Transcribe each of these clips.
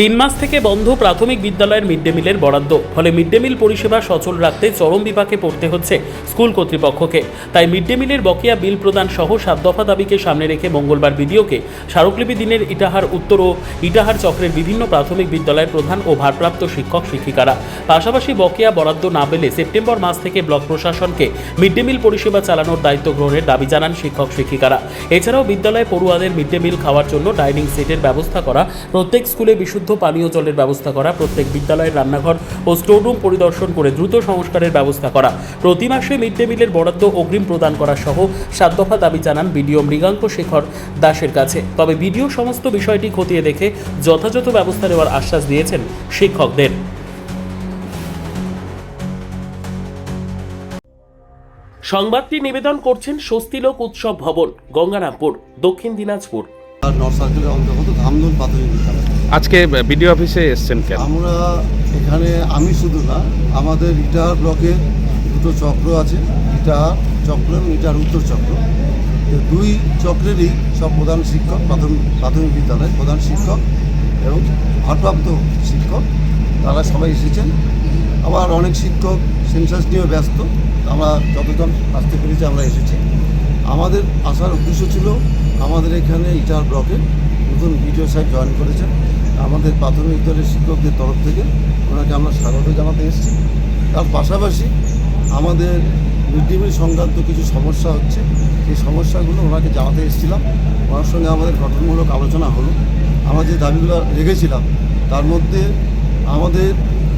তিন মাস থেকে বন্ধ প্রাথমিক বিদ্যালয়ের মিড ডে মিলের বরাদ্দ, ফলে মিড ডে মিল পরিষেবা সচল রাখতে চরম বিপাকে পড়তে হচ্ছে স্কুল কর্তৃপক্ষকে। তাই মিড ডে মিলের বকেয়া বিল প্রদান সহ 7 দফা দাবিকে সামনে রেখে মঙ্গলবার বিডিওকে স্মারকলিপি দিনের ইটাহার উত্তর ও ইটাহার চক্রের বিভিন্ন প্রাথমিক বিদ্যালয়ের প্রধান ও ভারপ্রাপ্ত শিক্ষক শিক্ষিকারা। পাশাপাশি বকেয়া বরাদ্দ না পেলে সেপ্টেম্বর মাস থেকে ব্লক প্রশাসনকে মিড ডে মিল পরিষেবা চালানোর দায়িত্ব গ্রহণের দাবি জানান শিক্ষক শিক্ষিকারা। এছাড়াও বিদ্যালয়ে পড়ুয়াদের মিড ডে মিল খাওয়ার জন্য ডাইনিং সেটের ব্যবস্থা করা, প্রত্যেক স্কুলে বিশুদ্ধ পানীয় জলের ব্যবস্থা করা, প্রত্যেক বিদ্যালয়ের রান্নাঘর ও স্টোররুম পরিদর্শন করে দ্রুত সংস্কারের ব্যবস্থা করা, প্রতি মাসে মিড ডে মিলের বরাদ্দ অগ্রিম প্রদান করা সহ 7 দফা দাবি জানান বিডিও মৃগাঙ্ক শেখর দাসের কাছে। তবে বিডিও সমস্ত বিষয়টি খতিয়ে দেখে যথাযথ ব্যবস্থা নেওয়ার আশ্বাস দিয়েছেন শিক্ষকদের। সংবাদটি নিবেদন করছেন স্বস্তিলোক উৎসব ভবন, গঙ্গারামপুর, দক্ষিণ দিনাজপুর। নর্থ সার্কেলের অন্তর্গত ধামধুম প্রাথমিক বিদ্যালয়। আজকে বিডিও অফিসে এসেছেন কেন? আমরা এখানে আমি শুধু না, আমাদের ইটাহার ব্লকে দুটো চক্র আছে, ইটাহার চক্র এবং ইটাহার উত্তর চক্র। দুই চক্রেরই সব প্রধান শিক্ষক, প্রাথমিক বিদ্যালয়ের প্রধান শিক্ষক এবং ভারপ্রাপ্ত শিক্ষক তারা সবাই এসেছেন। আবার অনেক শিক্ষক সেন্সাস নিয়েও ব্যস্ত। আমরা যতজন আসতে পেরেছি আমরা এসেছি। আমাদের আসার উদ্দেশ্য ছিল, আমাদের এখানে ইটাহার ব্লকে নতুন বিডিও সাহেব জয়েন করেছেন। আমাদের প্রাথমিক বিদ্যালয়ের শিক্ষকদের তরফ থেকে ওনাকে আমরা স্বাগত জানাতে এসেছি। তার পাশাপাশি আমাদের মিড ডে মিল সংক্রান্ত কিছু সমস্যা হচ্ছে, সেই সমস্যাগুলো ওনাকে জানাতে এসেছিলাম। ওনার সঙ্গে আমাদের গঠনমূলক আলোচনা হলো। আমরা যে দাবিগুলো রেখেছিলাম তার মধ্যে আমাদের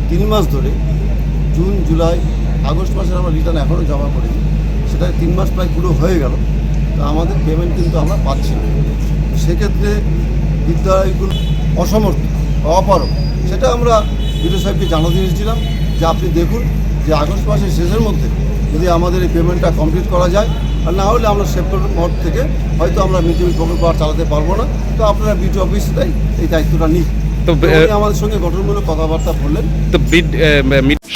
3 মাস ধরে, জুন, জুলাই, আগস্ট মাসের আমরা রিটার্ন এখনও জমা করিনি। সেটা 3 মাস প্রায় পুরো হয়ে গেল, তো আমাদের পেমেন্ট কিন্তু আমরা পাচ্ছি না। তো সেক্ষেত্রে বিদ্যালয়গুলো অসমর্থ, অপারক, সেটা আমরা বিডিও সাহেবকে জানাতে এসেছিলাম যে আপনি দেখুন যে আগস্ট মাসের শেষের মধ্যে যদি আমাদের এই পেমেন্টটা কমপ্লিট করা যায়, আর না হলে আমরা সেপ্টেম্বর থেকে হয়তো আমরা মিড ডে মিল প্রকল্প আর চালাতে পারবো না। তো আপনারা বিডিও অফিসটাই এই দায়িত্বটা নিন। তো আমাদের সঙ্গে গঠনমূলক কথাবার্তা বললেন। তো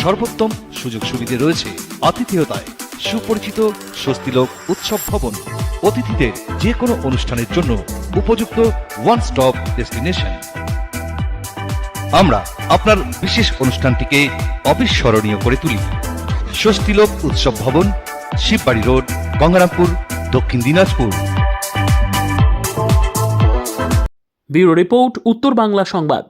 সর্বোত্তম সুযোগ সুবিধে রয়েছে আতিথেয়তায়। সুপরিচিত স্বস্তিলোক উৎসব ভবন, অতিথিদের যে কোনো অনুষ্ঠানের জন্য উপযুক্ত ওয়ান স্টপ ডেস্টিনেশন। আমরা আপনার বিশেষ অনুষ্ঠানটিকে অবিস্মরণীয় করে তুলি। স্বস্তিলোক উৎসব ভবন, শিববাড়ি রোড, গঙ্গারামপুর, দক্ষিণ দিনাজপুর। ব্যুরো রিপোর্ট, উত্তর বাংলা সংবাদ।